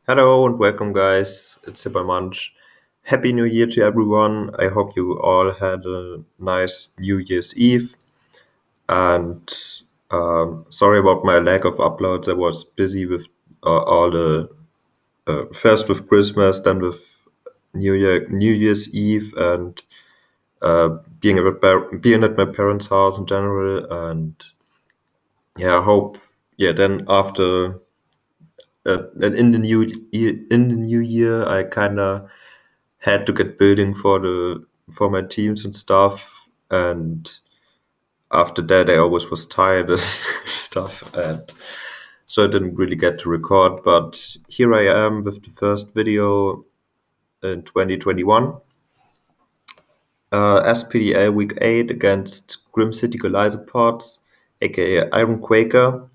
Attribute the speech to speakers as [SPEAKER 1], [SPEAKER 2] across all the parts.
[SPEAKER 1] Hello and welcome, guys. It's Super Munch. Happy New Year to everyone. I hope you all had a nice New Year's Eve. And sorry about my lack of uploads. I was busy with all the first with Christmas, then with New Year's Eve, and being at my parents' house in general. And yeah, I hope then after and in the new year, I kind of had to get building for my teams and stuff. And after that, I always was tired and stuff, and so I didn't really get to record. But here I am with the first video in 2021. SPDL Week 8 against Grim City Golisopods, aka Iron Quaker.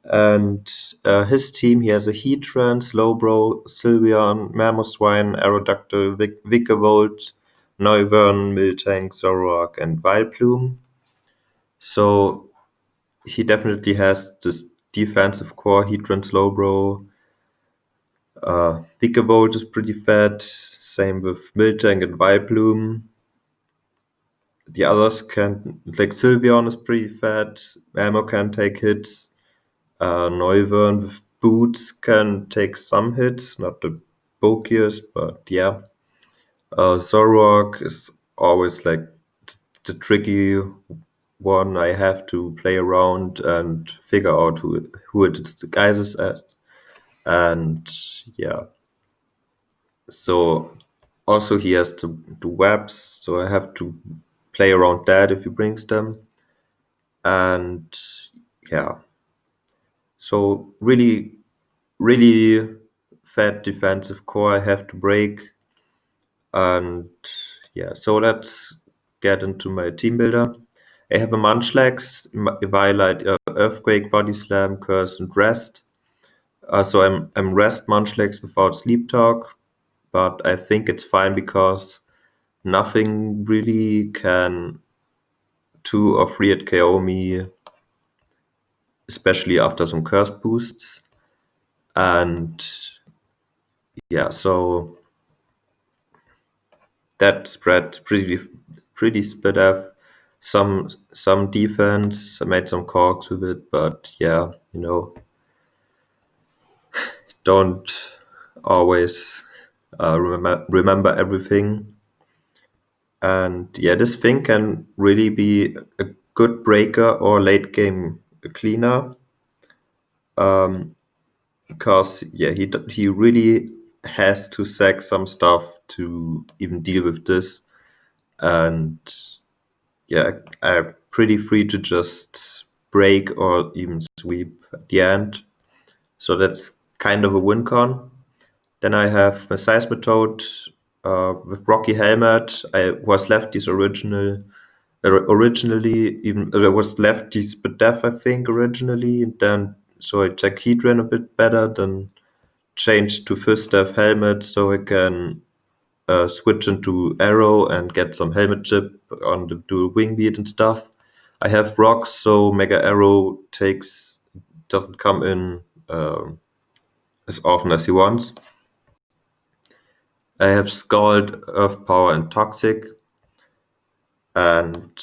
[SPEAKER 1] And his team, he has a Heatran, Slowbro, Sylveon, Mamoswine, Aerodactyl, Vikavolt, Noivern, Miltank, Zoroark, and Vileplume. So he definitely has this defensive core. Heatran, Slowbro, Vikavolt is pretty fat. Same with Miltank and Vileplume. The others can, like Sylveon is pretty fat. Mamo can take hits. Noivern with boots can take some hits, not the bulkiest, but yeah. Zoroark is always like the tricky one. I have to play around and figure out who it is the guys is at. And yeah. So also he has to do webs, so I have to play around that if he brings them. And yeah. So really fat defensive core I have to break. And yeah, so let's get into my team builder. I have a Munchlax, Violet, Earthquake, Body Slam, Curse, and Rest. So I'm Rest Munchlax without Sleep Talk, but I think it's fine because nothing really can 2 or 3 at KO me, especially after some Curse boosts. And yeah, so that spread pretty split off. Some defense. I made some corks with it, but yeah, don't always remember everything. And yeah, this thing can really be a good breaker or late game cleaner. Because yeah, he really has to sack some stuff to even deal with this. And yeah, I'm pretty free to just break or even sweep at the end. So that's kind of a win con. Then I have my Seismitoad with Rocky Helmet. I was lefties originally, even I was lefties but deaf, I think, originally. And then so I check Heatran a bit better, then changed to Fist Deaf Helmet so I can switch into Arrow and get some helmet chip on the dual wing beat and stuff. I have rocks, so Mega Arrow doesn't come in as often as he wants. I have Scald, Earth Power, and Toxic, and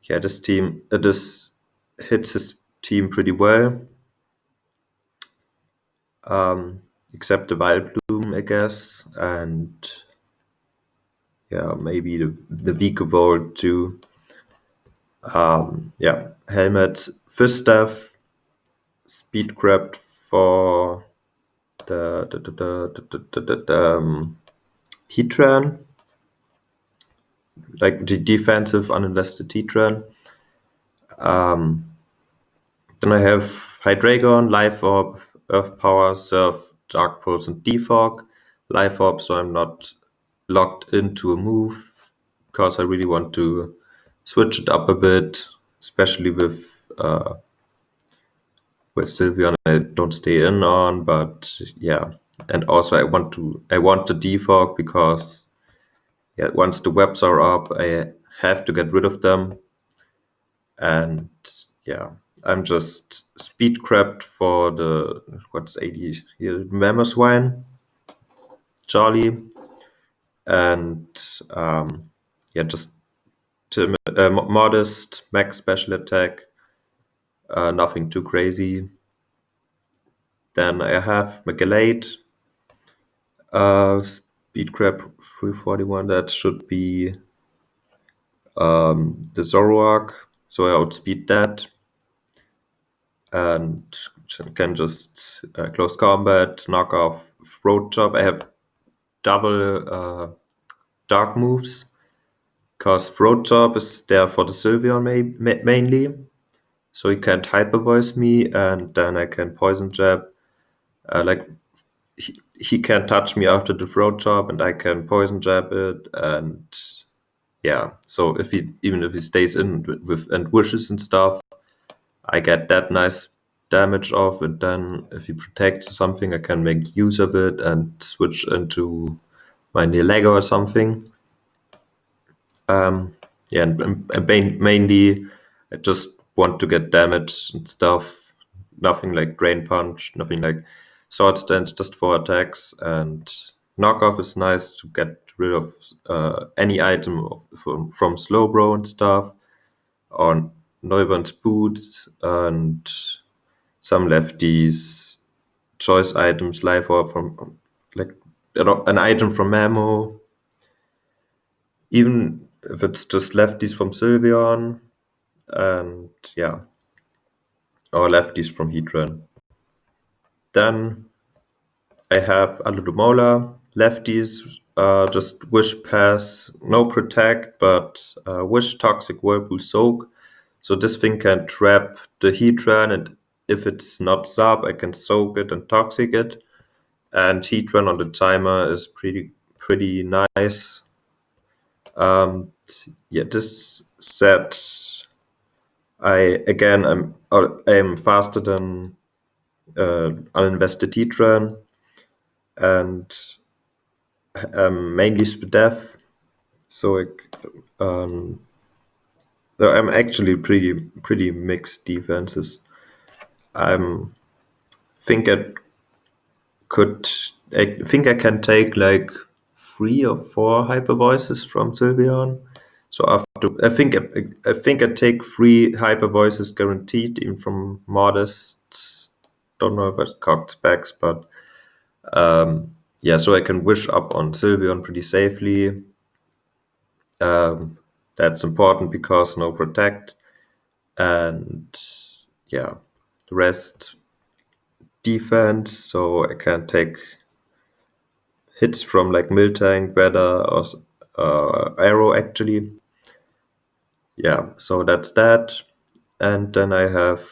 [SPEAKER 1] yeah, this hits his team pretty well. Except the Vileplume, I guess, and yeah, maybe the Vikavolt too. Yeah, helmet, Fist Staff, Speed Grab for the Heatran, like the defensive uninvested Heatran. Then I have Hydreigon, Life Orb, Earth Power, Surf, Dark Pulse, and Defog. Life Orb, so I'm not locked into a move because I really want to switch it up a bit, especially with Sylveon I don't stay in on, but yeah. And also I want the defog because yeah, once the webs are up, I have to get rid of them. And yeah, I'm just speed crept for the what's 80 here, Mammothwine, Charlie, and yeah, just modest max special attack, nothing too crazy. Then I have Magalade, speed crab 341. That should be the Zoroark, so I outspeed that and can just close combat, knock off Throat Chop. I have double dark moves because Throat Chop is there for the Sylveon mainly, so he can't hyper voice me, and then I can poison jab. Like he can't touch me after the Throat Chop, and I can poison jab it, and yeah. So if he even if he stays in with and wishes and stuff, I get that nice damage off, and then if he protects something, I can make use of it and switch into my near Lego or something. Yeah, and mainly I just want to get damage and stuff. Nothing like Drain Punch, nothing like Sword Stance, just for attacks. And Knockoff is nice to get rid of any item from Slowbro and stuff, or Neubern's Boots, and some lefties, choice items, life orb from like an item from Mamo, even if it's just lefties from Sylveon, and yeah, or lefties from Heatran. Then I have Aludumola, lefties, just Wish Pass, no Protect, but Wish Toxic Whirlpool Soak. So this thing can trap the Heatran, and if it's not sub, I can soak it and toxic it. And Heatran on the timer is pretty nice. Yeah, this set I'm faster than uninvested Heatran, and mainly Spadef. So I'm actually pretty mixed defenses. I'm think could I think I can take like 3 or 4 hyper voices from Sylveon. So after I think I take 3 hyper voices guaranteed, even from Modest. Don't know if it's cocked specs, but yeah. So I can wish up on Sylveon pretty safely. That's important because no protect, and yeah, the rest defense. So I can take hits from like Miltank, Weather, or Arrow actually. Yeah, so that's that. And then I have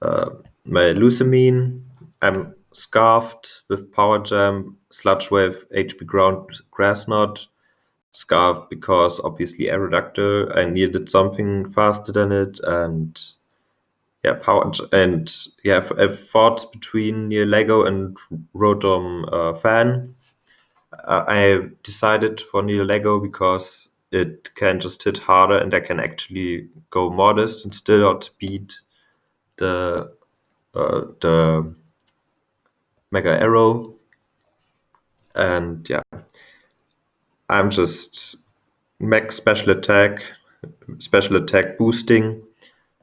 [SPEAKER 1] my Lucamine. I'm Scarfed with Power Jam, Sludge Wave, HP Ground, Grass Knot. Scarfed because obviously Aeroductor, I needed something faster than it, and yeah, and yeah, I've fought between near Lego and Rotom Fan. I decided for Neo Lego because it can just hit harder, and I can actually go modest and still outspeed the the Mega Arrow. And yeah, I'm just max special attack boosting.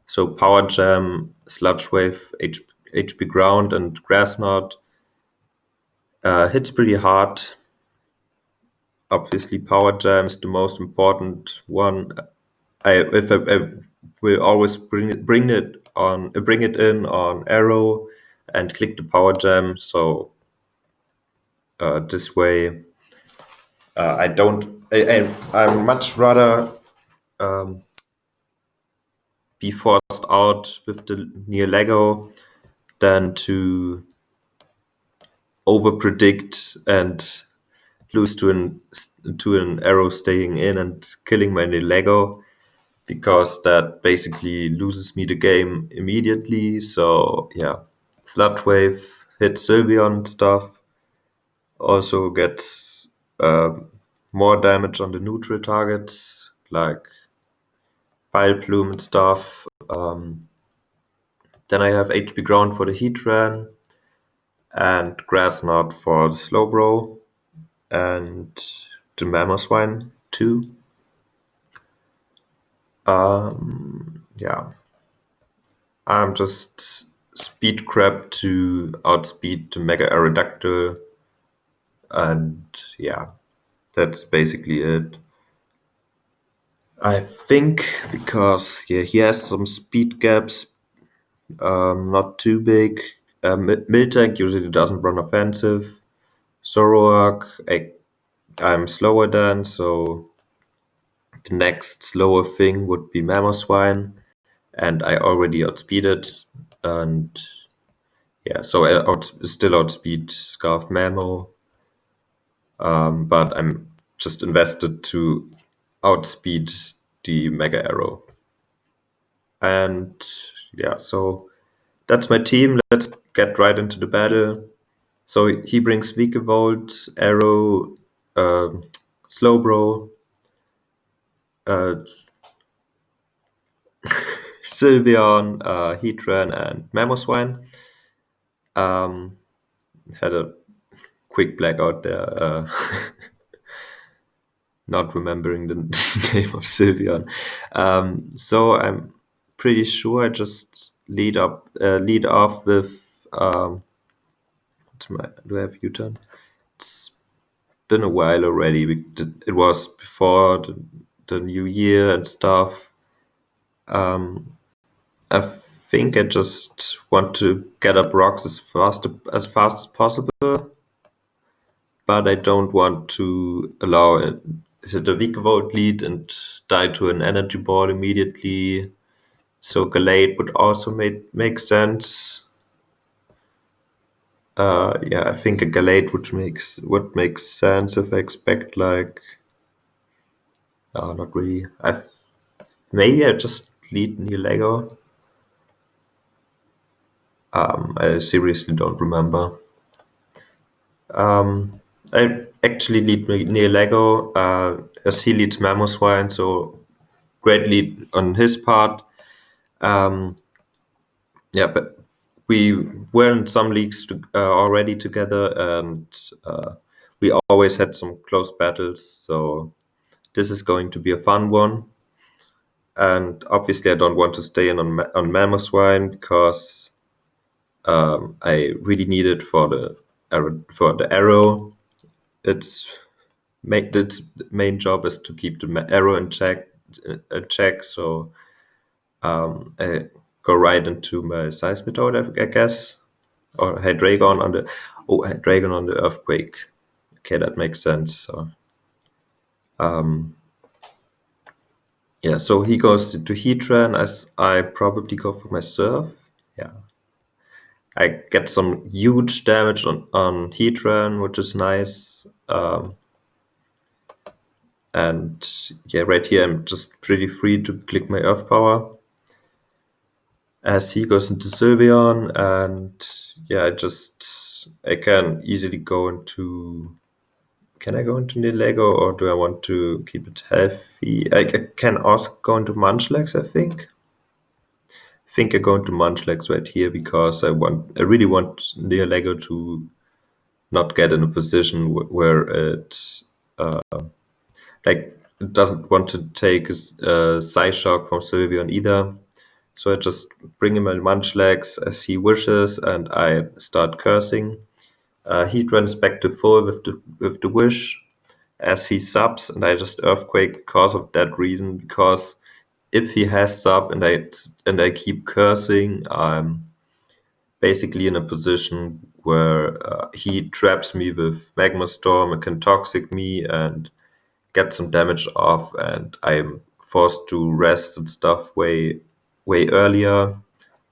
[SPEAKER 1] So Power Jam, Sludge Wave, HP Ground, and Grass Knot hits pretty hard. Obviously, Power Jam is the most important one. I will always bring it in on Arrow and click the Power Jam. So this way, I don't. I'm much rather be forced out with the near Lego than to over predict and lose to an Arrow staying in and killing my near Lego, because that basically loses me the game immediately. So yeah, Sludge Wave hits Sylveon stuff, also gets more damage on the neutral targets like File Plume and stuff. Then I have HP Ground for the Heatran and Grass Knot for the Slowbro and the Mamoswine too. Yeah, I'm just speed crab to outspeed the Mega Aerodactyl, and yeah, that's basically it. I think because he has some speed gaps, not too big. Miltank usually doesn't run offensive. Zoroark, I'm slower than, so the next slower thing would be Mamoswine, and I already outspeeded, and yeah, so I still outspeed Scarf Mamo, but I'm just invested to outspeed the Mega Arrow. And yeah, so that's my team. Let's get right into the battle. So he brings Vikavolt, Arrow, Slowbro, uh, Sylveon, Heatran, and Mamoswine. Had a quick blackout there, not remembering the name of Sylveon. So I'm pretty sure I just lead off with do I have U-turn? It's been a while already. It was before the new year and stuff. I think I just want to get up rocks as fast as possible, but I don't want to allow it hit a weak volt lead and die to an energy ball immediately. So Gallade would also make sense. Yeah, I think a Gallade would make sense if I expect like not really. Maybe I just lead near Lego. I seriously don't remember. I actually lead near Lego, as he leads Mamoswine, so great lead on his part. Yeah, but we were in some leagues already together, and we always had some close battles, so this is going to be a fun one. And obviously, I don't want to stay in on Mamoswine because I really need it for the arrow. Its main job is to keep the arrow in check. So I go right into my Seismitoad, I guess, or Hydreigon on the Hydreigon on the Earthquake. Okay, that makes sense. So yeah, so he goes to Heatran as I probably go for my Surf. Yeah, I get some huge damage on Heatran, which is nice. And yeah, right here I'm just pretty free to click my Earth Power as he goes into Sylveon, and yeah, I can easily go into. Can I go into Nilego, or do I want to keep it healthy? I can also go into Munchlax, I think. I think I go into Munchlax right here because I really want Nilego to not get in a position where it doesn't want to take a Psyshock from Sylveon either. So I just bring him a Munchlax as he wishes, and I start cursing. He runs back to full with the wish as he subs, and I just Earthquake because of that reason. Because if he has sub and I keep cursing, I'm basically in a position where he traps me with Magma Storm and can Toxic me and get some damage off, and I'm forced to rest and stuff way earlier.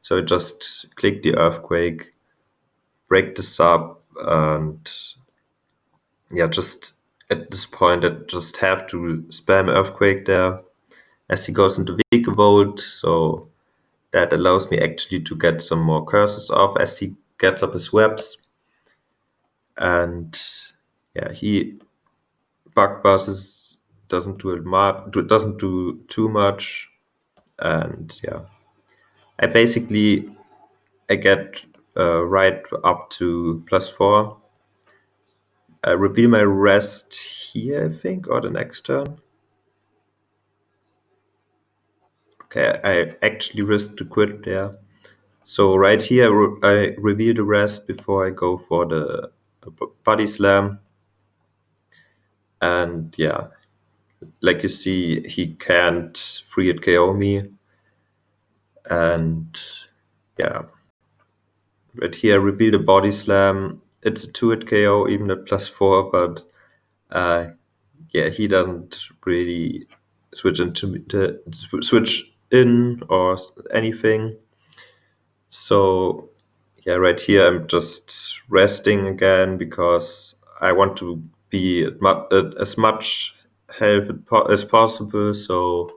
[SPEAKER 1] So I just click the Earthquake, break the sub, and yeah, just at this point I just have to spam Earthquake there as he goes into Vikavolt, so that allows me actually to get some more curses off as he gets up his webs. And yeah, he bug buzzes, doesn't do too much, and yeah, I basically I get right up to +4. I reveal my rest here, I think, or the next turn. Okay, I actually risked to quit there. So right here, I reveal the rest before I go for the body slam. And yeah, like you see, he can't free hit KO me. And yeah, right here, I reveal the body slam. It's a 2-hit KO, even at +4, but yeah, he doesn't really switch in or anything. So yeah, right here I'm just resting again because I want to be at as much health as possible, so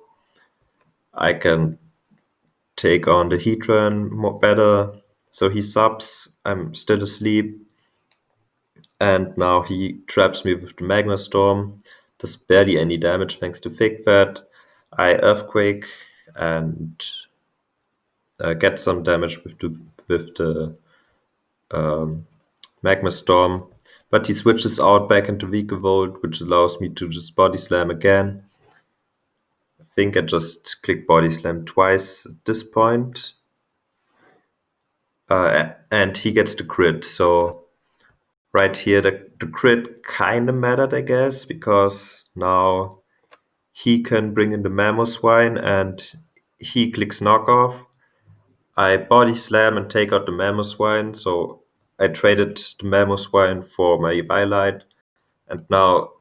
[SPEAKER 1] I can take on the heat run more better. So he subs. I'm still asleep, and now he traps me with the Magna Storm. Does barely any damage thanks to Fig Fat. I Earthquake and get some damage with the Magma Storm, but he switches out back into Vikavolt, which allows me to just Body Slam again. I think I just click Body Slam twice at this point. And he gets the crit, so right here the crit kind of mattered, I guess, because now he can bring in the Mamoswine and he clicks knockoff. I body slam and take out the Mamoswine, so I traded the Mamoswine for my Evilite, and now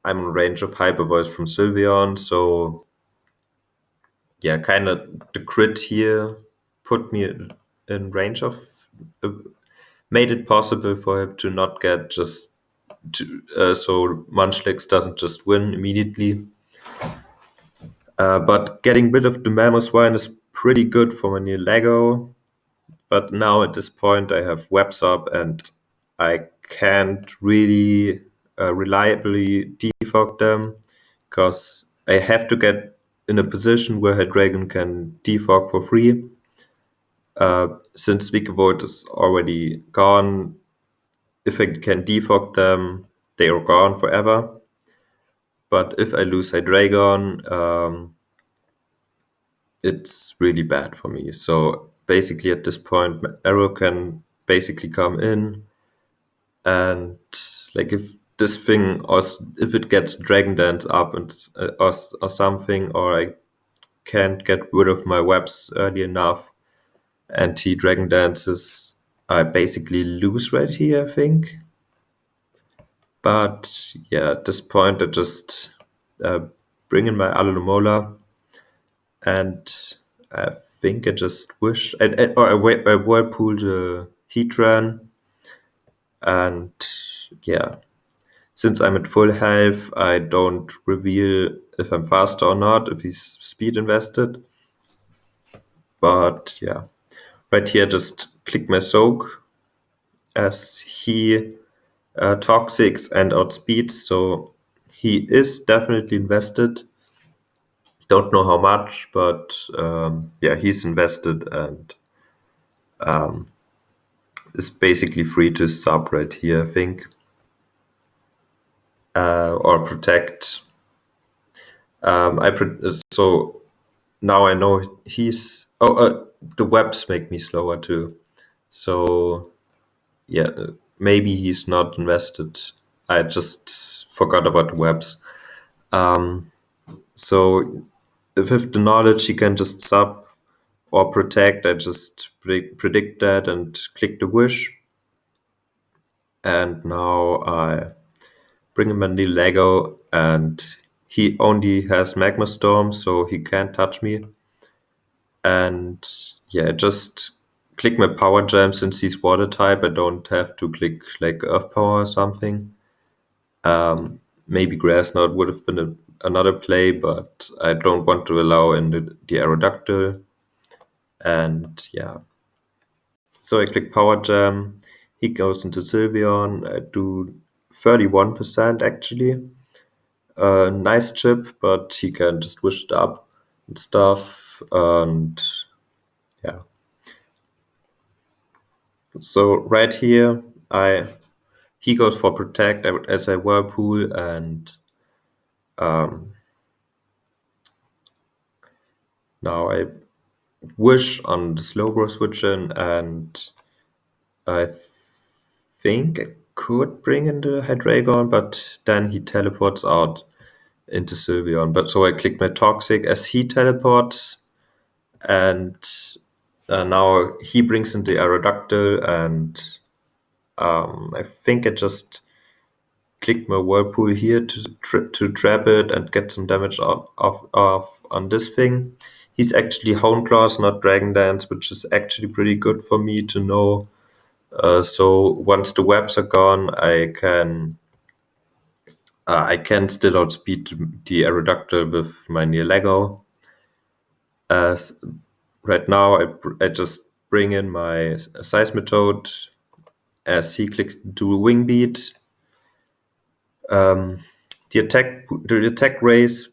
[SPEAKER 1] I'm in range of Hyper Voice from Sylveon, so yeah, kind of the crit here put me in range of, uh, made it possible for him to not get just so Munchlax doesn't just win immediately. But getting rid of the Mamoswine is pretty good for my new Lego. But now at this point, I have webs up and I can't really reliably defog them because I have to get in a position where Hydreigon can defog for free. Since Vikavolt is already gone, if I can defog them, they are gone forever. But if I lose Hydreigon, it's really bad for me. So basically at this point, Arrow can basically come in and like if this thing or if it gets Dragon Dance up and or something, or I can't get rid of my webs early enough and he Dragon Dances, I basically lose right here, I think. But yeah, at this point I just bring in my Alomola and I think I just wish I whirlpool the Heatran, and yeah, since I'm at full health, I don't reveal if I'm faster or not, if he's speed invested. But yeah, right here just click my soak as he toxics and outspeeds, so he is definitely invested. Don't know how much, but yeah, he's invested and is basically free to sub right here, I think, or protect. So now I know he's. Oh, the webs make me slower too. So yeah, maybe he's not invested. I just forgot about the webs. So with the knowledge, he can just sub or protect. I just predict that and click the wish. And now I bring him a new Lego, and he only has Magma Storm, so he can't touch me. And yeah, just click my Power Gem. Since he's Water type, I don't have to click like Earth Power or something. Maybe Grass Knot would have been another play, but I don't want to allow in the Aerodactyl. And yeah, so I click Power Gem. He goes into Sylveon. I do 31% actually. Nice chip, but he can just wish it up and stuff. And yeah, So right here, he goes for protect as a whirlpool, and um, now I wish on the Slowbro switch in, and I think I could bring in the Hydreigon, but then he teleports out into Sylveon. But so I click my Toxic as he teleports, and now he brings in the Aerodactyl, and I think I just click my Whirlpool here to trap it and get some damage off on this thing. He's actually Houndclaws, not Dragon Dance, which is actually pretty good for me to know. So once the webs are gone, I can still outspeed the Aerodactyl with my near Lego. As right now, I just bring in my Seismitoad as he clicks do a Wing Beat. The attack race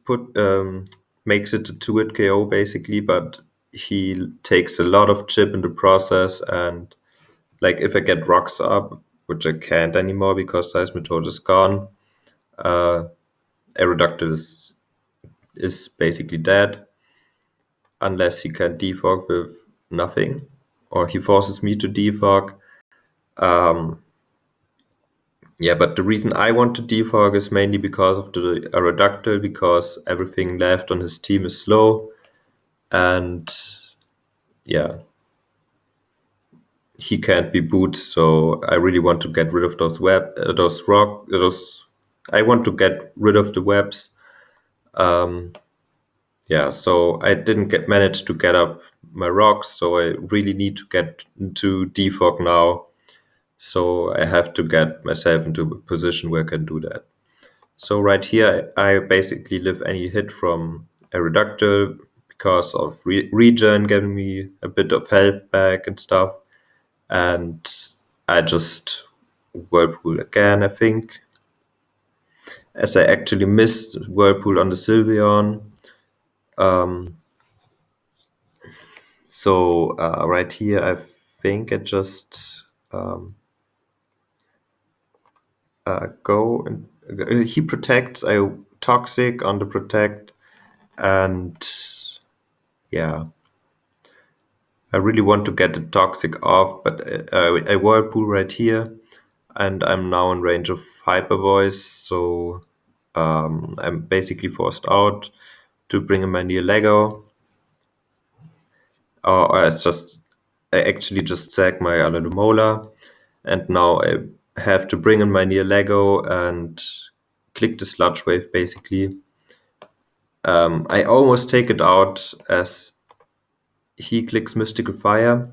[SPEAKER 1] makes it a 2-hit KO basically, but he takes a lot of chip in the process, and like if I get rocks up, which I can't anymore because Seismitoad is gone, Aerodactyl is basically dead unless he can defog with nothing, or he forces me to defog. Yeah, but the reason I want to defog is mainly because of the Aerodactyl, because everything left on his team is slow, and yeah, he can't be booted. So I really want to get rid of those. I want to get rid of the webs. Yeah, so I didn't manage to get up my rocks, so I really need to get into defog now. So I have to get myself into a position where I can do that. So right here, I basically live any hit from Aerodactyl because of regen giving me a bit of health back and stuff. And I just Whirlpool again, I think. As I actually missed Whirlpool on the Sylveon. So right here, I think I just go and he protects. I Toxic on the protect, and yeah, I really want to get the Toxic off, but I Whirlpool right here, and I'm now in range of Hyper Voice, so I'm basically forced out to bring in my near Lego. I actually just sack my Alomola, and now I have to bring in my near Lego and click the Sludge Wave basically. I almost take it out as he clicks Mystical Fire,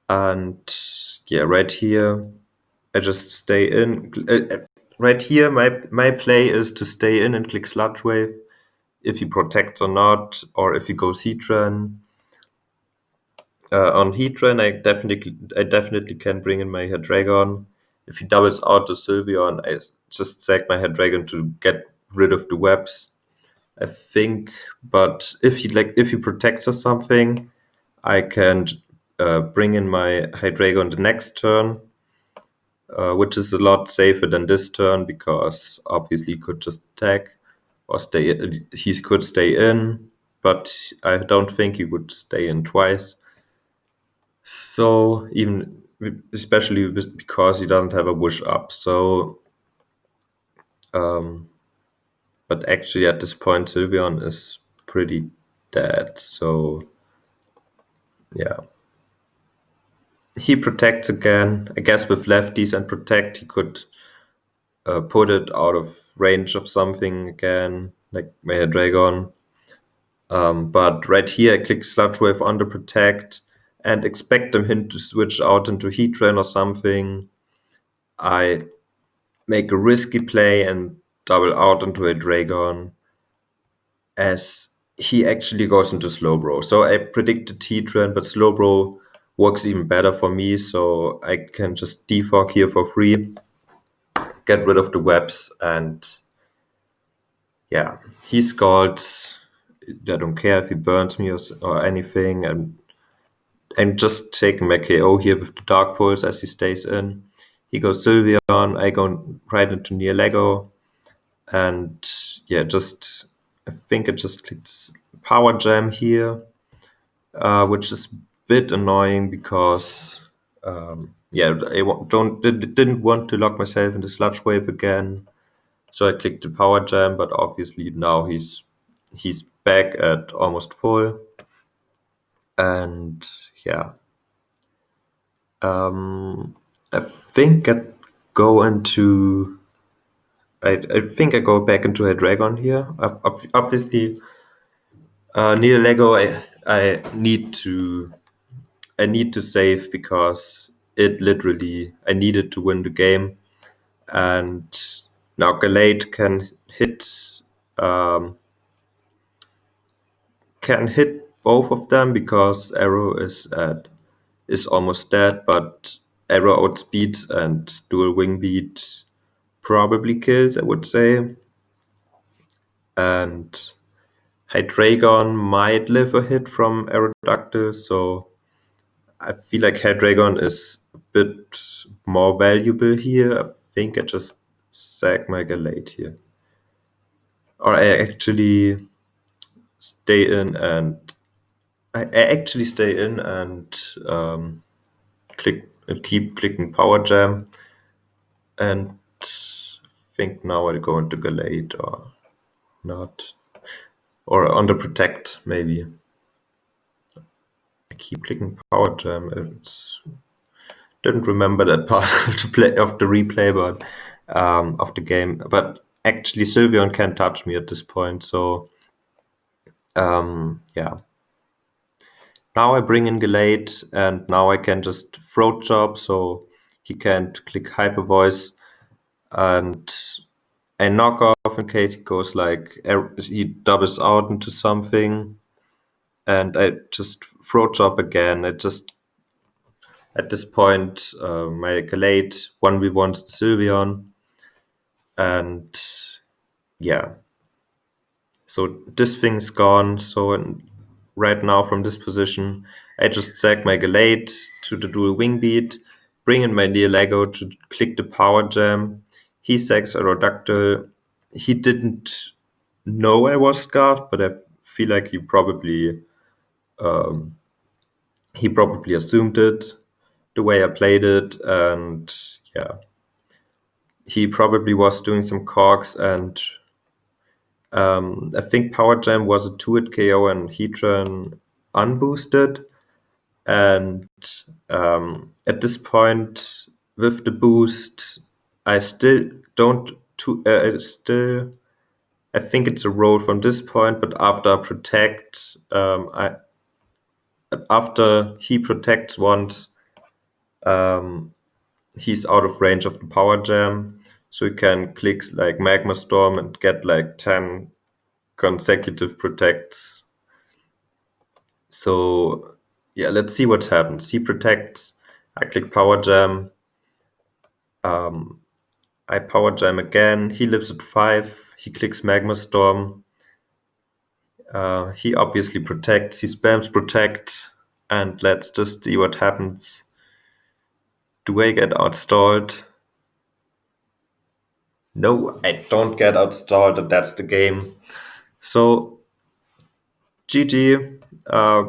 [SPEAKER 1] and yeah, right here I just stay in. Right here, my play is to stay in and click Sludge Wave if he protects or not, or if he goes Heatran. On Heatran, I definitely can bring in my Hydreigon. If he doubles out the Sylveon, I just sack my Hydreigon to get rid of the webs, I think. But if he protects or something, I can bring in my Hydreigon the next turn, which is a lot safer than this turn because obviously he could just attack or stay. He could stay in, but I don't think he would stay in twice. So even especially because he doesn't have a wish up. So, but actually at this point Sylveon is pretty dead. So yeah, he protects again. I guess with lefties and protect he could put it out of range of something again, like my Dragon. But right here, I click Sludge Wave on the Protect and expect him to switch out into Heatran or something. I make a risky play and double out into a Dragon as he actually goes into Slowbro. So I predicted Heatran, but Slowbro works even better for me, so I can just defog here for free, get rid of the webs, and yeah, he scalds. I don't care if he burns me or anything, and and just taking my KO here with the Dark Pulse as he stays in. He goes Sylveon, I go right into near Lego, and yeah, just I think I just clicked Power Jam here, which is a bit annoying because yeah, didn't want to lock myself into Sludge Wave again, so I clicked the Power Jam, but obviously now he's back at almost full, and yeah. I think I go into. I think I go back into a dragon here. Obviously, near Lego, I need to save because it literally I needed to win the game, and now Galate um, can hit both of them because Arrow is almost dead, but Arrow outspeeds and dual wing beat probably kills, I would say. And Hydreigon might live a hit from Aerodactyl, so I feel like Hydreigon is a bit more valuable here. I think I just sack my Galate here. Or stay in and I actually stay in and click and keep clicking Power Jam, and think now I go into Galate or not. Or under Protect, maybe. I keep clicking Power Jam. Didn't remember that part of the replay, but of the game. But actually, Sylveon can't touch me at this point. So yeah. Now I bring in Galate, and now I can just throat job, so he can't click Hyper Voice, and I knock off in case he goes like he doubles out into something, and I just throat job again. I just at this point, my Galate 1v1 Sylveon, and yeah, so this thing's gone. So right now from this position, I just sack my Galate to the dual wing beat, bring in my near Lego to click the Power Jam. He sacks Aerodactyl. He didn't know I was scarfed, but I feel like he probably assumed it the way I played it, and yeah, he probably was doing some cogs, and I think Power Jam was a 2-hit KO and Heatran unboosted. And at this point, with the boost, I still don't. I think it's a roll from this point, but after protect, after he protects once, he's out of range of the Power Jam, so he can click like Magma Storm and get like 10 consecutive protects. So yeah, let's see what happens. He protects, I click Power Jam, I Power Jam again, he lives at 5, he clicks Magma Storm, he obviously protects, he spams protect, and let's just see what happens. Do I get outstalled? No, I don't get outstalled, and that's the game. So GG,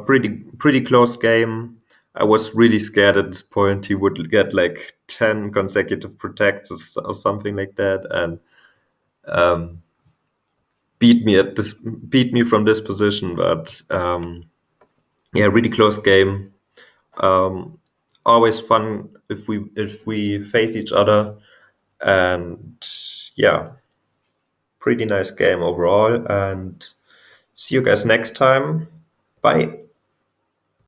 [SPEAKER 1] pretty close game. I was really scared at this point he would get like 10 consecutive protects or something like that, and beat me from this position. But yeah, really close game. Always fun if we face each other, and yeah, pretty nice game overall. And see you guys next time. Bye.